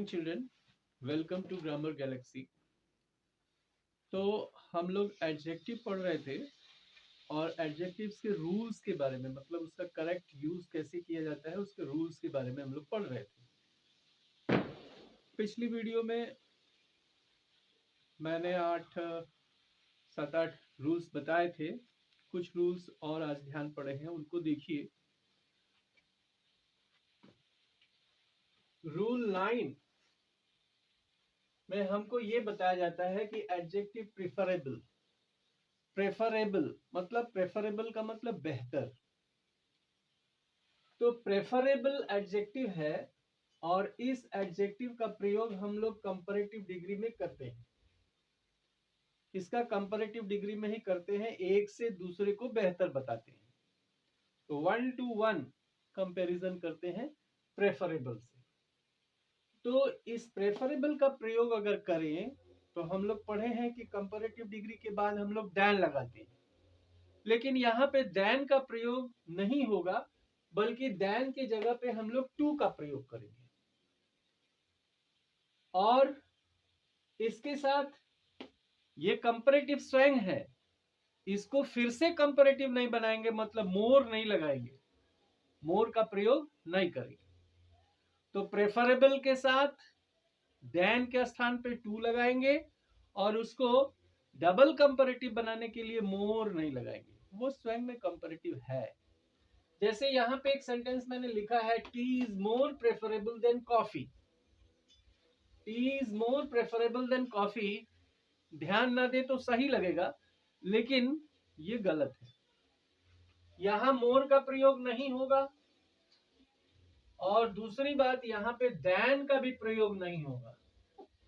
Morning children, welcome to grammar galaxy. तो हम लोग एडजेक्टिव पढ़ रहे थे और एडजेक्टिव्स के रूल्स के बारे में, मतलब उसका करेक्ट यूज कैसे किया जाता है उसके रूल्स के बारे में हम लोग पढ़ रहे थे। पिछली वीडियो में मैंने 7-8 रूल्स बताए थे। कुछ रूल्स और आज ध्यान पड़े हैं, उनको देखिए। रूल 9 में हमको ये बताया जाता है कि एडजेक्टिव प्रेफरेबल का मतलब बेहतर। तो प्रेफरेबल एडजेक्टिव है और इस एडजेक्टिव का प्रयोग हम लोग कंपैरेटिव डिग्री में करते हैं। इसका कंपैरेटिव डिग्री में ही करते हैं, एक से दूसरे को बेहतर बताते हैं। तो 1 to 1 कंपैरिजन करते हैं प्रेफरेबल से। तो इस प्रेफरेबल का प्रयोग अगर करें तो हम लोग पढ़े हैं कि कंपैरेटिव डिग्री के बाद हम लोग देन लगाते हैं, लेकिन यहाँ पे देन का प्रयोग नहीं होगा, बल्कि देन की जगह पे हम लोग टू का प्रयोग करेंगे। और इसके साथ ये कंपैरेटिव स्वयं है, इसको फिर से कंपैरेटिव नहीं बनाएंगे, मतलब मोर नहीं लगाएंगे, मोर का प्रयोग नहीं करेंगे। तो प्रेफरेबल के साथ देन के स्थान पे टू लगाएंगे और उसको डबल कंपैरेटिव बनाने के लिए मोर नहीं लगाएंगे, वो स्वयं में कंपैरेटिव है। जैसे यहाँ पे एक सेंटेंस मैंने लिखा है, tea is more preferable than coffee. Tea is more preferable than coffee, ध्यान ना दे तो सही लगेगा, लेकिन ये गलत है। यहां मोर का प्रयोग नहीं होगा और दूसरी बात, यहाँ पे देन का भी प्रयोग नहीं होगा।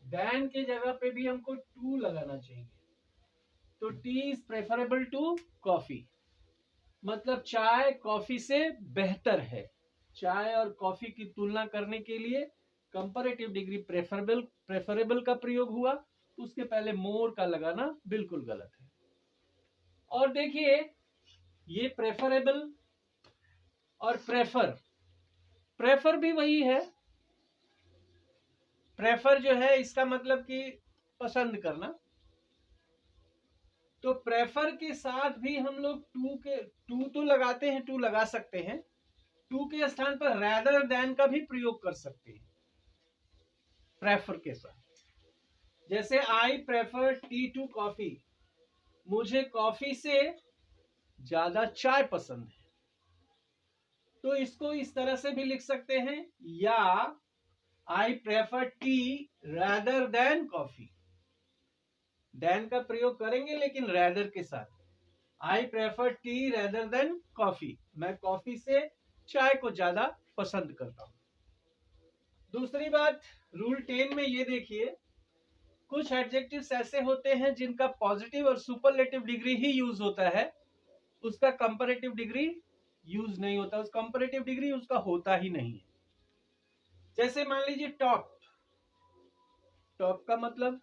देन की जगह पे भी हमको टू लगाना चाहिए। तो tea is preferable to coffee, मतलब चाय कॉफी से बेहतर है। चाय और कॉफी की तुलना करने के लिए कंपैरेटिव डिग्री प्रेफरेबल का प्रयोग हुआ, तो उसके पहले मोर का लगाना बिल्कुल गलत है। और देखिए, ये प्रेफरेबल और प्रेफर भी वही है। प्रेफर जो है इसका मतलब कि पसंद करना। तो प्रेफर के साथ भी हम लोग टू तो लगाते हैं, टू लगा सकते हैं। टू के स्थान पर रैदर देन का भी प्रयोग कर सकते हैं प्रेफर के साथ। जैसे I prefer tea to coffee, मुझे कॉफी से ज्यादा चाय पसंद है। तो इसको इस तरह से भी लिख सकते हैं, या I prefer tea rather than coffee. Than का प्रयोग करेंगे लेकिन रैदर के साथ। I prefer tea rather than coffee, मैं कॉफी से चाय को ज्यादा पसंद करता हूं। दूसरी बात, रूल 10 में ये देखिए, कुछ एडजेक्टिव्स ऐसे होते हैं जिनका पॉजिटिव और सुपरलेटिव डिग्री ही यूज होता है, उसका कंपैरेटिव डिग्री यूज नहीं होता, उस कंपैरेटिव डिग्री उसका होता ही नहीं है। जैसे मान लीजिए टॉप, टॉप का मतलब,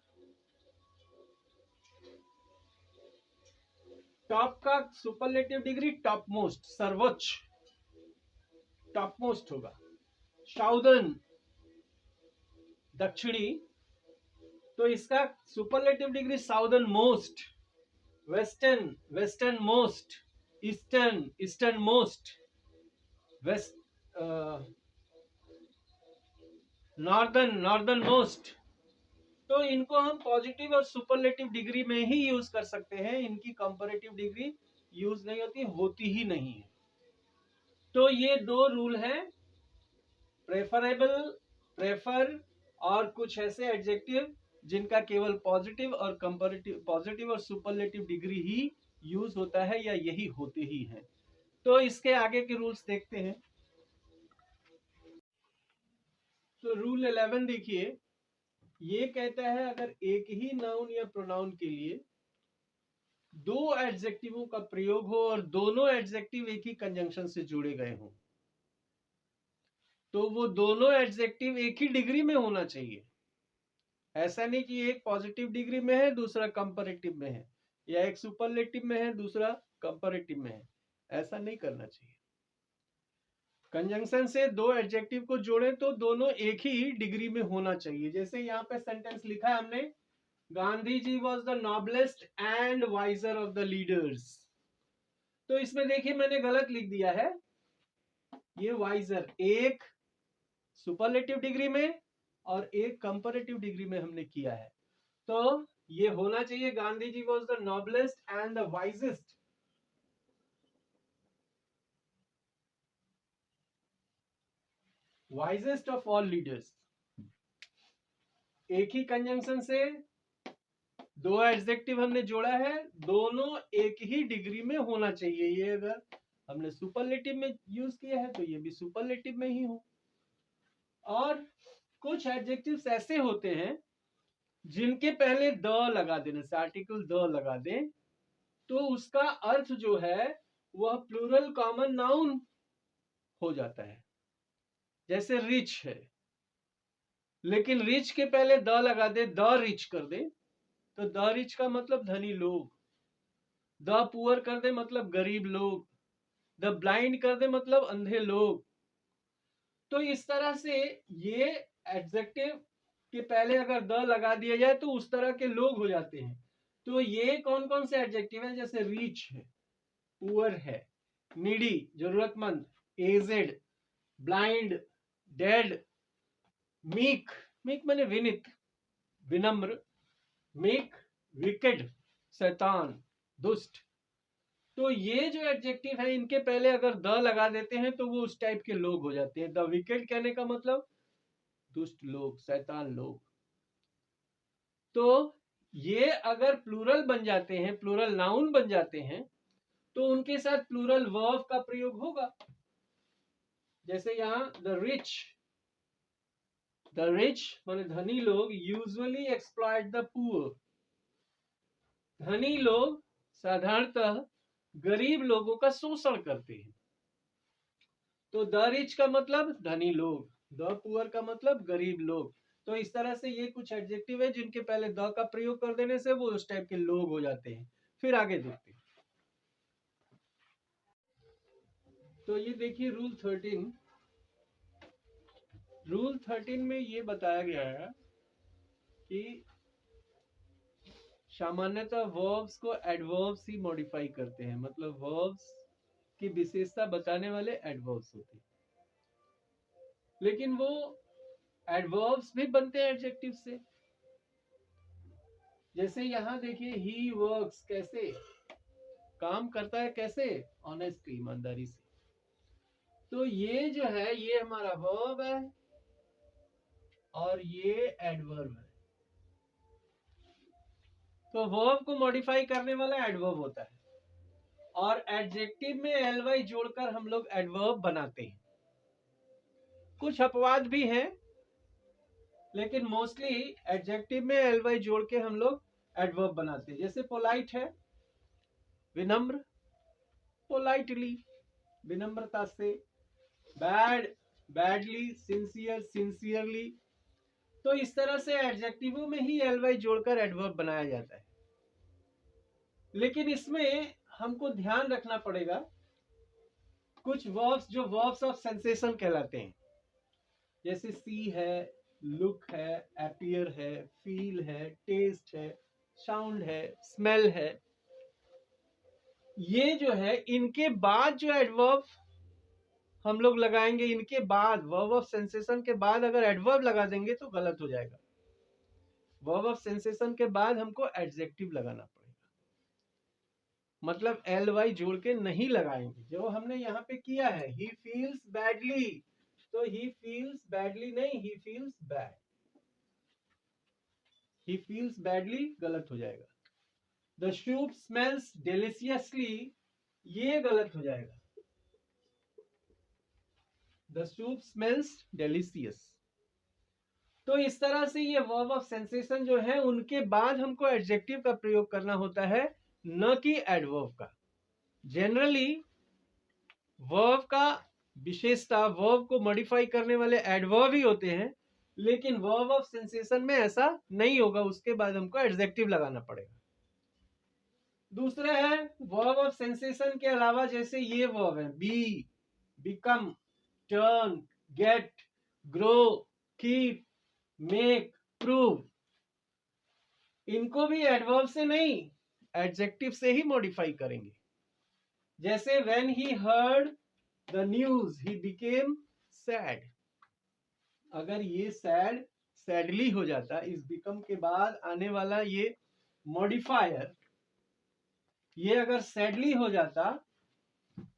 टॉप का सुपरलेटिव डिग्री टॉप मोस्ट, सर्वोच्च, टॉप मोस्ट होगा। साउदर्न, दक्षिणी, तो इसका superlative degree southernmost. Western, westernmost. Eastern, easternmost. West, northern, northernmost. तो इनको हम पॉजिटिव और सुपरलेटिव डिग्री में ही यूज कर सकते हैं, इनकी कंपैरेटिव डिग्री यूज नहीं होती, होती ही नहीं है। तो ये दो रूल हैं, प्रेफरेबल, प्रेफर, और कुछ ऐसे एडजेक्टिव जिनका केवल पॉजिटिव और कंपैरेटिव, पॉजिटिव और सुपरलेटिव डिग्री ही यूज होता है, या यही होते ही हैं। तो इसके आगे के रूल्स देखते हैं। तो रूल 11 देखिए, ये कहता है अगर एक ही नाउन या प्रोनाउन के लिए दो एडजेक्टिवों का प्रयोग हो और दोनों एडजेक्टिव एक ही कंजंक्शन से जुड़े गए हों, तो वो दोनों एडजेक्टिव एक ही डिग्री में होना चाहिए। ऐसा नहीं कि एक पॉजिटिव डिग्री में है दूसरा कंपैरेटिव में है, या एक सुपरलेटिव में है दूसरा कंपैरेटिव में है, ऐसा नहीं करना चाहिए। कंजंक्शन से दो एडजेक्टिव को जोड़े तो दोनों एक ही डिग्री में होना चाहिए। जैसे यहाँ पे सेंटेंस लिखा है हमने, Gandhi ji was the noblest and wiser of the leaders. तो इसमें देखिए मैंने गलत लिख दिया है, ये वाइजर एक सुपरलेटिव डिग्री में और एक कंपैरेटिव डिग्री में हमने किया है। तो ये होना चाहिए, Gandhi ji was the noblest and the wisest of all leaders. एक ही कंजंक्शन से दो एडजेक्टिव हमने जोड़ा है, दोनों एक ही डिग्री में होना चाहिए। ये अगर हमने सुपरलेटिव में यूज किया है तो ये भी सुपरलेटिव में ही हो। और कुछ एडजेक्टिव्स ऐसे होते हैं जिनके पहले द लगा देने से, आर्टिकल द लगा दें, तो उसका अर्थ जो है वह प्लूरल कॉमन नाउन हो जाता है। जैसे रिच है, लेकिन रिच के पहले द लगा दे, द रिच कर दे, तो द रिच का मतलब धनी लोग, द पुअर कर दे मतलब गरीब लोग, द ब्लाइंड कर दे मतलब अंधे लोग। तो इस तरह से ये एडजेक्टिव के पहले अगर द लगा दिया जाए तो उस तरह के लोग हो जाते हैं। तो ये कौन कौन से एडजेक्टिव है? जैसे रिच है, पुअर है, नीडी जरूरतमंद, aged, blind, dead, meek, meek माने विनित, विनम्र, मेक, विकेड, शैतान, दुष्ट। तो ये जो एडजेक्टिव है इनके पहले अगर द लगा देते हैं तो वो उस टाइप के लोग हो जाते हैं। द विकेड कहने का मतलब दुष्ट लोग, शैतान लोग। तो ये अगर प्लूरल बन जाते हैं, प्लूरल नाउन बन जाते हैं, तो उनके साथ प्लूरल वर्ब का प्रयोग होगा। जैसे यहां द रिच माने धनी लोग यूजुअली एक्सप्लॉइट द पुअर। धनी लोग साधारणतः गरीब लोगों का शोषण करते हैं। तो द रिच का मतलब धनी लोग, द पुअर का मतलब गरीब लोग। तो इस तरह से ये कुछ एडजेक्टिव है जिनके पहले द का प्रयोग कर देने से वो उस टाइप के लोग हो जाते हैं। फिर आगे देखते हैं। तो ये देखिए रूल 13 में ये बताया गया है कि सामान्यतः वर्ब्स को एडवर्ब्स ही मॉडिफाई करते हैं, मतलब वर्ब्स की विशेषता बताने वाले एडवर्ब्स होते हैं। लेकिन वो एडवर्ब्स भी बनते हैं एडजेक्टिव से। जैसे यहां देखिए, ही वर्क्स, कैसे काम करता है, कैसे, ऑनेस्टली, ईमानदारी से। तो ये जो है ये हमारा वर्ब है और ये एडवर्ब है। तो वर्ब को मॉडिफाई करने वाला एडवर्ब होता है और एडजेक्टिव में एलवाई जोड़कर हम लोग एडवर्ब बनाते हैं। कुछ अपवाद भी हैं, लेकिन मोस्टली एडजेक्टिव में एलवाई जोड़ के हम लोग एडवर्ब बनाते हैं। जैसे पोलाइट है, विनम्र, पोलाइटली, विनम्रता से, बैड, बैडली, सिंसियर, सिंसियरली। तो इस तरह से एडजेक्टिवों में ही एलवाई जोड़कर एडवर्ब बनाया जाता है। लेकिन इसमें हमको ध्यान रखना पड़ेगा, कुछ वर्ब्स जो वर्ब्स ऑफ सेंसेशन कहलाते हैं, जैसे सी है, लुक है, अपीयर है, फील है, टेस्ट है, साउंड है, स्मेल है। ये जो है इनके बाद जो एडवर्ब हम लोग लगाएंगे, इनके बाद वर्ब ऑफ सेंसेशन के बाद अगर एडवर्ब लगा देंगे तो गलत हो जाएगा। वर्ब ऑफ सेंसेशन के बाद हमको एडजेक्टिव लगाना पड़ेगा, मतलब एल वाई जोड़ के नहीं लगाएंगे। जो हमने यहाँ पे किया है, ही फील्स बैडली, तो ही फील्स बैडली नहीं, he feels bad, he feels badly गलत हो जाएगा। द सूप स्मेल्स डिलीशियसली, ये गलत हो जाएगा। The soup smells delicious. तो इस तरह से ये वर्ब ऑफ सेंसेशन जो है उनके बाद हमको एडजेक्टिव का प्रयोग करना होता है, न कि एडवर्ब का। जनरली वर्ब का विशेषता वर्ब को मॉडिफाई करने वाले एडवर्ब ही होते हैं, लेकिन वर्ब ऑफ सेंसेशन में ऐसा नहीं होगा, उसके बाद हमको एडजेक्टिव लगाना पड़ेगा। दूसरा है वर्ब ऑफ सेंसेशन के अलावा, जैसे ये वर्ब है be, become, turn, get, grow, keep, make, prove, इनको भी एडवर्ब से नहीं एडजेक्टिव से ही मॉडिफाई करेंगे। जैसे when he heard the news he became sad, अगर ये सैड सैडली हो जाता, इस बिकम के बाद आने वाला ये मॉडिफायर, ये अगर सैडली हो जाता,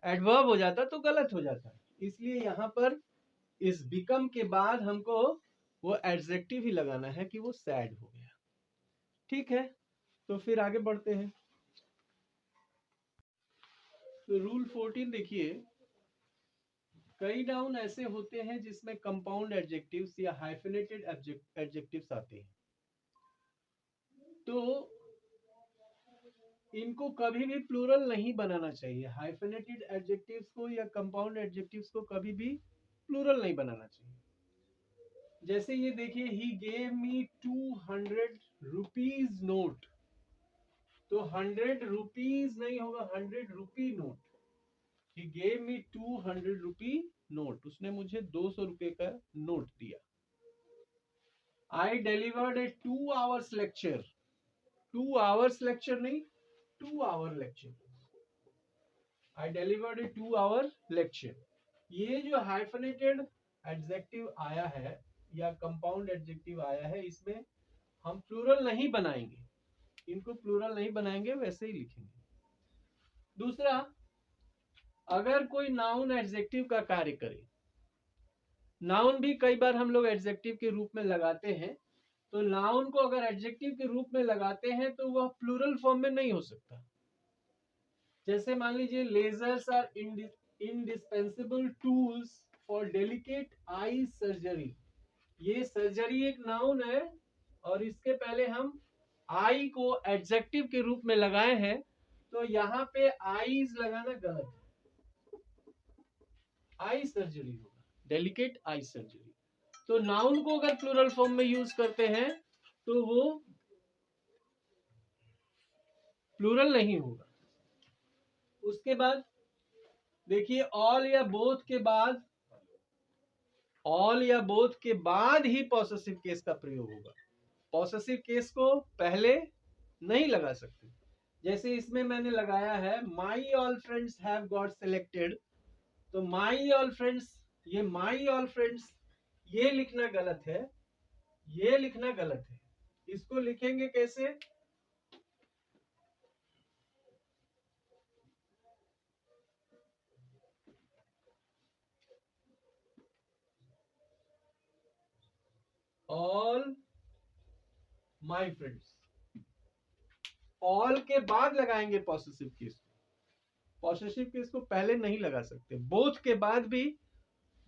एडवर्ब हो जाता, तो गलत हो जाता। इसलिए यहां पर इस बिकम के बाद हमको वो एडजेक्टिव ही लगाना है कि वो सैड हो गया। ठीक है, तो फिर आगे बढ़ते हैं। तो रूल 14 देखिए, कई नाउन ऐसे होते हैं जिसमें कंपाउंड एडजेक्टिव्स या हाइफेनेटेड एडजेक्टिव्स आते हैं, तो इनको कभी भी प्लूरल नहीं बनाना चाहिए। हाइफेनेटेड एडजेक्टिव्स को या कंपाउंड एडजेक्टिव्स को कभी भी प्लूरल नहीं बनाना चाहिए। जैसे ये देखिए, he gave me 200 rupees note, तो 100 रुपीज नहीं होगा, 100 rupee note. He gave me 200 rupee note, उसने मुझे 200 रुपए का नोट दिया। आई डिलीवर्ड ए 2 hours लेक्चर, 2 hours लेक्चर नहीं, 2 hour लेक्चर। आई डिलीवर्ड ए 2 hour लेक्चर। ये जो हाइफेनेटेड एडजेक्टिव आया है या कंपाउंड एडजेक्टिव आया है, इसमें हम प्लूरल नहीं बनाएंगे, इनको प्लूरल नहीं बनाएंगे, वैसे ही लिखेंगे। दूसरा, अगर कोई नाउन एडजेक्टिव का कार्य करे, नाउन भी कई बार हम लोग एडजेक्टिव के रूप में लगाते हैं, तो नाउन को अगर एडजेक्टिव के रूप में लगाते हैं तो वह प्लूरल फॉर्म में नहीं हो सकता। जैसे मान लीजिए, lasers are indispensable tools for delicate eye surgery, ये सर्जरी एक नाउन है और इसके पहले हम आई को एडजेक्टिव के रूप में लगाए हैं, तो यहाँ पे आईज लगाना गलत है, आई सर्जरी होगा, डेलिकेट आई सर्जरी। तो नाउन को अगर प्लूरल फॉर्म में यूज करते हैं तो वो प्लूरल नहीं होगा। उसके बाद देखिए, ऑल या बोथ के बाद, ऑल या बोथ के बाद ही पॉसेसिव केस का प्रयोग होगा। पॉसेसिव केस को पहले नहीं लगा सकते। जैसे इसमें मैंने लगाया है, my all friends have got selected, तो माई ऑल फ्रेंड्स, ये माई ऑल फ्रेंड्स ये लिखना गलत है, ये लिखना गलत है। इसको लिखेंगे कैसे? ऑल माई फ्रेंड्स, ऑल के बाद लगाएंगे पॉसेसिव केस। पॉसेसिव केस को पहले नहीं लगा सकते। बोथ के बाद भी,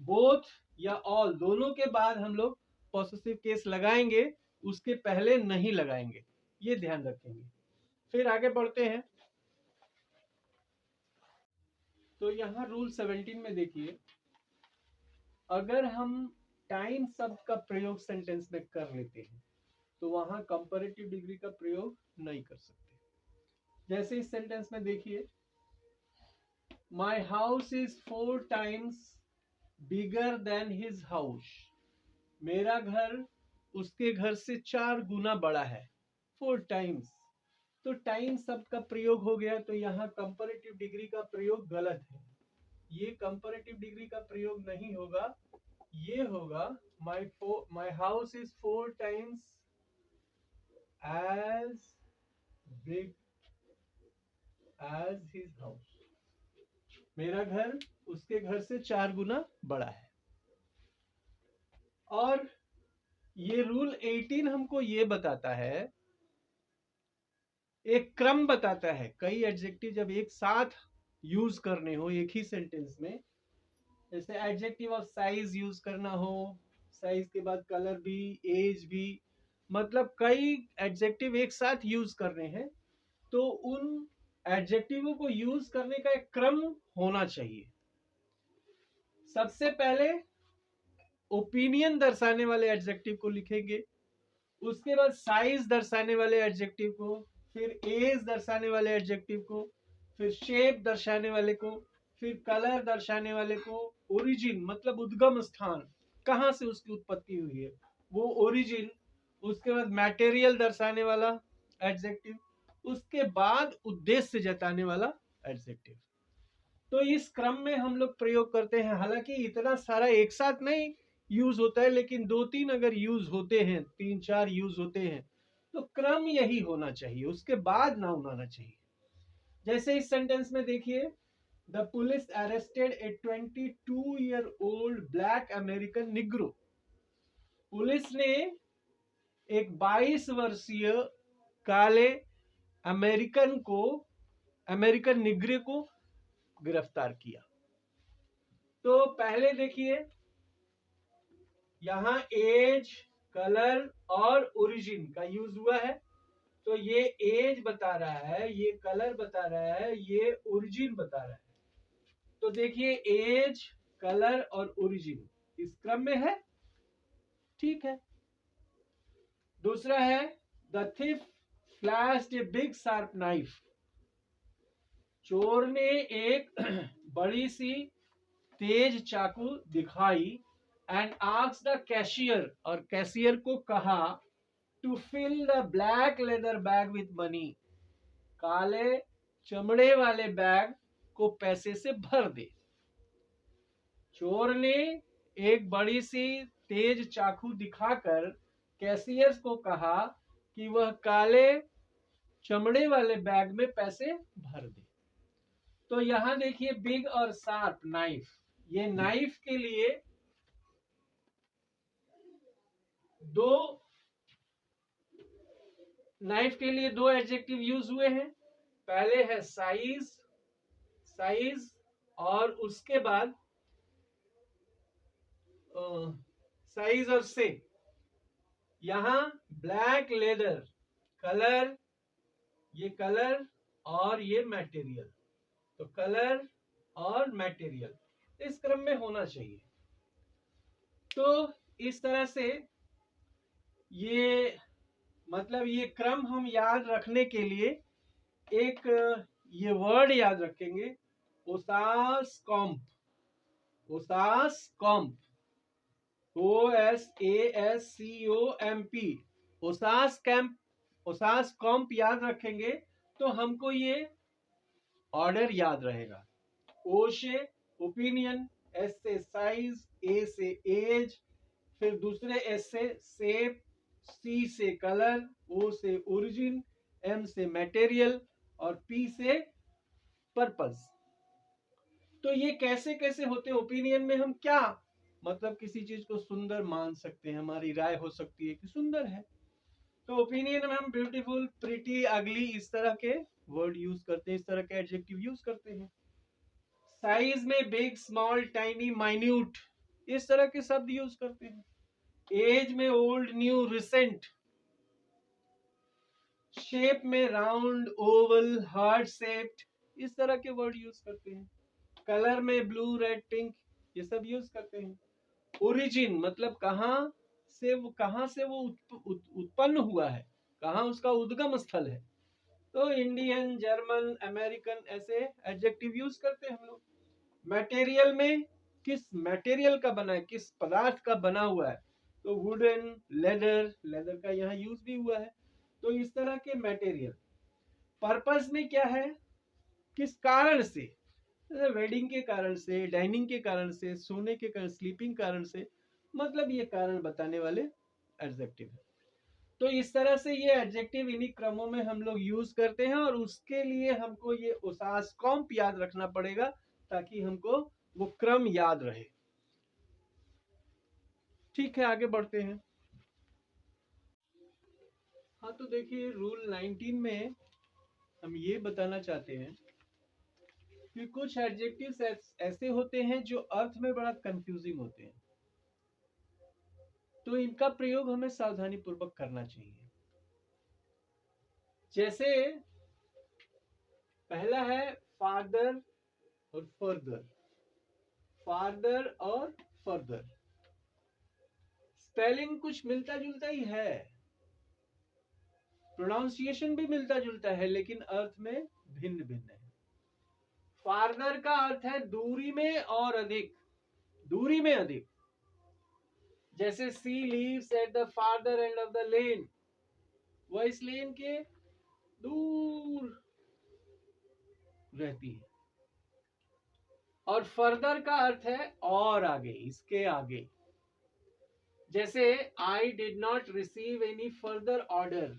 बोथ या ऑल दोनों के बाद हम लोग पॉसेसिव केस लगाएंगे, उसके पहले नहीं लगाएंगे, ये ध्यान रखेंगे। फिर आगे बढ़ते हैं। तो यहाँ रूल 17 में देखिए, अगर हम टाइम शब्द का प्रयोग सेंटेंस में कर लेते हैं तो वहां कंपैरेटिव डिग्री का प्रयोग नहीं कर सकते। जैसे इस सेंटेंस में देखिए, my house is 4 times bigger than his house, मेरा घर उसके घर से 4 गुना बड़ा है, 4 times। तो टाइम शब्द का प्रयोग हो गया, तो यहाँ कंपैरेटिव डिग्री का प्रयोग गलत है। ये कंपैरेटिव डिग्री का प्रयोग नहीं होगा, ये होगा my house is 4 times as big as his house, मेरा घर उसके घर से 4 गुना बड़ा है। और ये रूल 18 हमको ये बताता है, एक क्रम बताता है। कई एडजेक्टिव जब एक साथ यूज करने हो एक ही सेंटेंस में, जैसे एडजेक्टिव ऑफ साइज यूज करना हो, साइज के बाद कलर भी, एज भी, मतलब कई एडजेक्टिव एक साथ यूज करने हैं, तो उन एडजेक्टिवों को यूज करने का एक क्रम होना चाहिए। सबसे पहले ओपिनियन दर्शाने वाले एडजेक्टिव को लिखेंगे, उसके बाद साइज दर्शाने वाले एडजेक्टिव को, फिर एज दर्शाने वाले एडजेक्टिव को, फिर शेप दर्शाने वाले को, फिर कलर दर्शाने वाले को ओरिजिन मतलब उद्गम स्थान, कहाँ से उसकी उत्पत्ति हुई है वो ओरिजिन, उसके बाद मटेरियल दर्शाने वाला एडजेक्टिव, उसके बाद उद्देश्य जताने वाला एडजेक्टिव। तो इस क्रम में हम लोग प्रयोग करते हैं। हालांकि इतना सारा एक साथ नहीं यूज होता है, लेकिन 2-3 अगर यूज होते हैं, 3-4 यूज होते हैं, तो क्रम यही होना चाहिए, उसके बाद नाउन आना चाहिए। जैसे इस सेंटेंस में देखिए, the police arrested A 22-year-old black American Negro. Police ने एक 22 वर्षीय काले अमेरिकन निग्रे को गिरफ्तार किया। तो पहले देखिए, यहां एज, कलर और ओरिजिन का यूज हुआ है। तो ये एज बता रहा है, ये कलर बता रहा है, ये ओरिजिन बता रहा है। तो देखिए एज, कलर और ओरिजिन इस क्रम में है, ठीक है। दूसरा है, the thief flashed a big sharp knife. चोर ने एक बड़ी सी तेज चाकू दिखाई एंड आस्क्ड द कैशियर, और कैशियर को कहा, to fill the black leather bag with money, काले चमड़े वाले बैग को पैसे से भर दे। चोर ने एक बड़ी सी तेज चाकू दिखाकर कैशियर को कहा कि वह काले चमड़े वाले बैग में पैसे भर दे। तो यहां देखिए बिग और शार्प नाइफ, ये नाइफ के लिए दो एडजेक्टिव यूज हुए हैं। पहले है साइज और उसके बाद साइज और से। यहां ब्लैक लेदर, कलर, ये कलर और ये मटेरियल, तो कलर और मटेरियल इस क्रम में होना चाहिए। तो इस तरह से ये मतलब ये क्रम हम याद रखने के लिए एक ये वर्ड याद रखेंगे, ओसास कॉम्प, ओसास कॉम्प, OSASCOMP, ओसास कैंप, ओसास कॉम्प याद रखेंगे तो हमको ये ऑर्डर याद रहेगा। ओ से ओपिनियन, एस से साइज, ए से एज, फिर दूसरे एस से शेप, सी से कलर, ओ से ओरिजिन, एम से मटेरियल और पी से पर्पस। तो ये कैसे कैसे होते हैं? ओपिनियन में हम क्या मतलब किसी चीज को सुंदर मान सकते हैं, हमारी राय हो सकती है कि सुंदर है, तो ओपिनियन में हम ब्यूटीफुल, प्रिटी, अगली इस तरह के वर्ड यूज करते हैं, इस तरह के एडजेक्टिव यूज करते हैं। साइज में बिग, स्मॉल, टाइनी, माइन्यूट इस तरह के शब्द यूज करते हैं। एज में ओल्ड, न्यू, रिसेंट। शेप में राउंड, ओवल, हार्ट शेप्ड इस तरह के वर्ड यूज करते हैं। कलर में ब्लू, रेड, पिंक ये सब यूज करते हैं। ओरिजिन मतलब कहां से वो उत्पन्न हुआ है, कहां उसका उद्गम स्थल है, तो इंडियन, जर्मन, अमेरिकन ऐसे एडजेक्टिव यूज करते हैं हम लोग। मटेरियल में किस मटेरियल का बना है, किस पदार्थ का बना हुआ है, तो वुडन, लेदर, लेदर का यहाँ यूज भी हुआ है। तो इस तरह के मटेरियल। पर्पस में क्या है, किस कारण से, वेडिंग के कारण से, डाइनिंग के कारण से, सोने के कारण, स्लीपिंग कारण से, मतलब ये कारण बताने वाले एडजेक्टिव है। तो इस तरह से ये एडजेक्टिव इन्हीं क्रमों में हम लोग यूज करते हैं, और उसके लिए हमको ये ओसास कॉम्प याद रखना पड़ेगा ताकि हमको वो क्रम याद रहे। ठीक है, आगे बढ़ते हैं। हाँ, तो देखिए रूल 19 में हम ये बताना चाहते हैं कि कुछ एडजेक्टिव्स ऐसे होते हैं जो अर्थ में बड़ा कंफ्यूजिंग होते हैं, तो इनका प्रयोग हमें सावधानी पूर्वक करना चाहिए। जैसे पहला है फादर और फर्दर, फादर और फर्दर स्पेलिंग कुछ मिलता जुलता ही है, प्रोनाउंसिएशन भी मिलता जुलता है, लेकिन अर्थ में भिन्न भिन्न है। फार्दर का अर्थ है दूरी में और अधिक, दूरी में अधिक। जैसे C leaves at the farther end of the lane, वह इस लेन के दूर रहती है। और फर्दर का अर्थ है और आगे, इसके आगे। जैसे I did not receive any further order,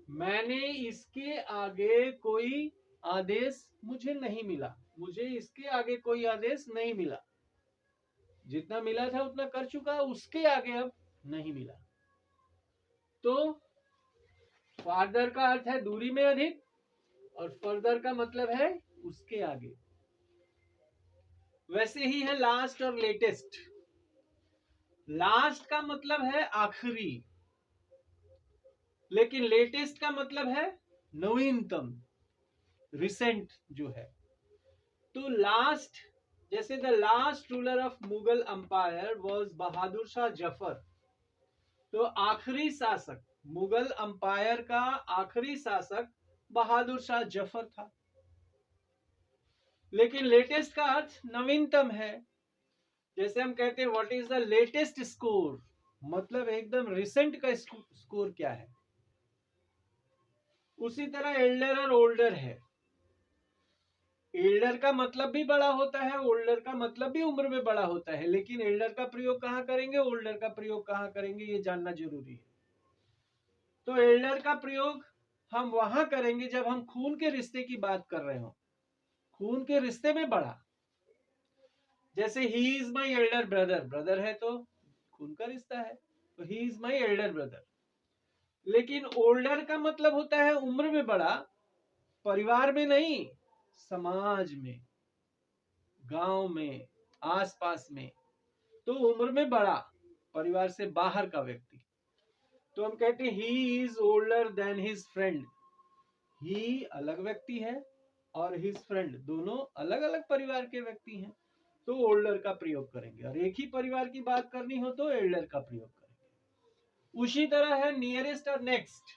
मैंने इसके आगे कोई आदेश मुझे नहीं मिला, मुझे इसके आगे कोई आदेश नहीं मिला। जितना मिला था उतना कर चुका, उसके आगे अब नहीं मिला। तो फार्दर का अर्थ है दूरी में अधिक, और फर्दर का मतलब है उसके आगे। वैसे ही है लास्ट और लेटेस्ट। लास्ट का मतलब है आखिरी, लेकिन लेटेस्ट का मतलब है नवीनतम, रिसेंट जो है। तो लास्ट, जैसे the last ruler of Mughal empire was Bahadur Shah Zafar, तो आखिरी शासक, मुगल अंपायर का आखिरी शासक बहादुर शाह जफर था। लेकिन लेटेस्ट का अर्थ नवीनतम है। जैसे हम कहते हैं what is the latest score, मतलब एकदम रिसेंट का स्कोर क्या है। उसी तरह एल्डर और ओल्डर है। एल्डर का मतलब भी बड़ा होता है, ओल्डर का मतलब भी उम्र में बड़ा होता है, लेकिन एल्डर का प्रयोग कहाँ करेंगे, ओल्डर का प्रयोग कहाँ करेंगे, ये जानना जरूरी है। तो एल्डर का प्रयोग हम वहां करेंगे जब हम खून के रिश्ते की बात कर रहे हो, खून के रिश्ते में बड़ा। जैसे he is my elder brother, brother है तो खून का रिश्ता है, तो he is my elder brother. लेकिन ओल्डर का मतलब होता है उम्र में बड़ा, परिवार में नहीं, समाज में, गांव में, आसपास में। तो उम्र में बड़ा, परिवार से बाहर का व्यक्ति। तो हम कहते हैं he is older than his friend. ही अलग व्यक्ति है और हिज फ्रेंड दोनों अलग अलग परिवार के व्यक्ति हैं, तो ओल्डर का प्रयोग करेंगे। और एक ही परिवार की बात करनी हो तो एल्डर का प्रयोग करेंगे। उसी तरह है नियरेस्ट और नेक्स्ट।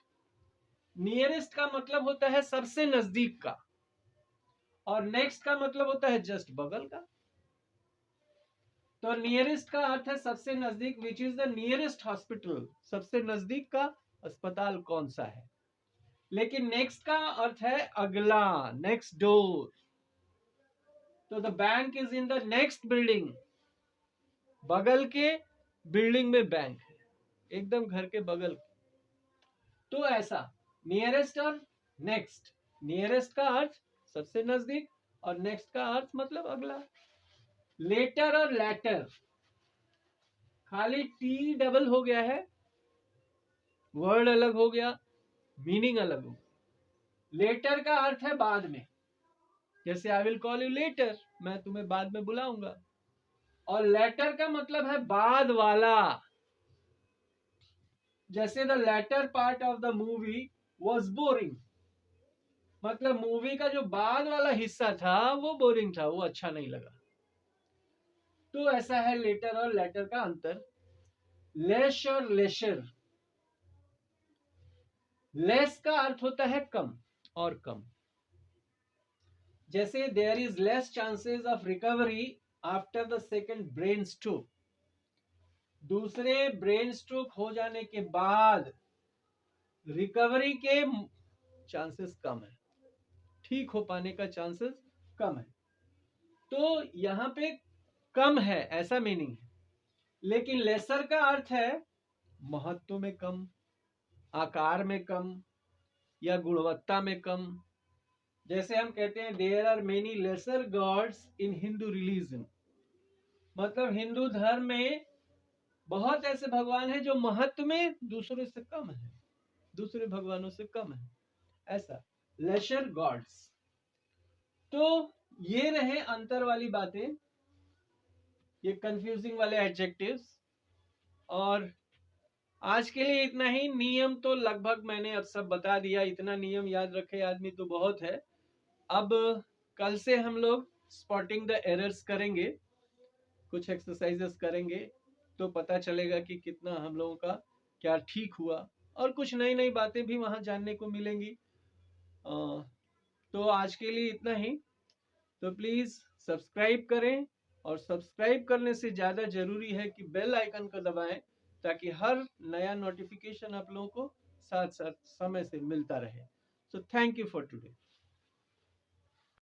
नियरेस्ट का मतलब होता है सबसे नजदीक का, और नेक्स्ट का मतलब होता है जस्ट बगल का। तो नियरेस्ट का अर्थ है सबसे नजदीक, which is the nearest hospital, सबसे नजदीक का अस्पताल कौन सा है। लेकिन नेक्स्ट का अर्थ है अगला, नेक्स्ट डोर। तो the bank is in the next building, बगल के बिल्डिंग में बैंक है, एकदम घर के बगल। तो ऐसा नियरेस्ट और नेक्स्ट। नियरेस्ट का अर्थ सबसे नजदीक, और नेक्स्ट का अर्थ मतलब अगला। लेटर और लेटर, खाली टी डबल हो गया है, वर्ड अलग हो गया, मीनिंग अलग हो गया। लेटर का अर्थ है बाद में, जैसे I will call you later, मैं तुम्हें बाद में बुलाऊंगा। और लेटर का मतलब है बाद वाला, जैसे the latter part of the movie was boring, मतलब मूवी का जो बाद वाला हिस्सा था वो बोरिंग था, वो अच्छा नहीं लगा। तो ऐसा है लेटर और लेटर का अंतर। लेश और लेशर। लेस का अर्थ होता है कम और कम। जैसे there is less chances of recovery after the second brain stroke, दूसरे ब्रेन स्ट्रोक हो जाने के बाद रिकवरी के चांसेस कम है, ठीक हो पाने का चांसेस कम है। तो यहां पे कम है ऐसा मीनिंग है। लेकिन लेसर का अर्थ है महत्व में कम, आकार में कम, या गुणवत्ता में कम। जैसे हम कहते हैं there are many lesser gods in Hindu religion, मतलब हिंदू धर्म में बहुत ऐसे भगवान हैं जो महत्व में दूसरों से कम है, दूसरे भगवानों से कम है, ऐसा लेसर गॉड्स। तो ये रहे अंतर वाली बातें, ये कंफ्यूजिंग वाले एडजेक्टिव्स। और आज के लिए इतना ही। नियम तो लगभग मैंने अब सब बता दिया, इतना नियम याद रखे आदमी तो बहुत है। अब कल से हम लोग स्पॉटिंग द एरर्स करेंगे, कुछ एक्सरसाइजेस करेंगे, तो पता चलेगा कि कितना हम लोगों का क्या ठीक हुआ, और कुछ नई नई बातें भी वहां जानने को मिलेंगी। तो आज के लिए इतना ही। तो प्लीज सब्सक्राइब करें, और सब्सक्राइब करने से ज़्यादा जरूरी है कि बेल आइकन को दबाएं, ताकि हर नया नोटिफिकेशन आप लोगों को साथ साथ समय से मिलता रहे। So thank you for today.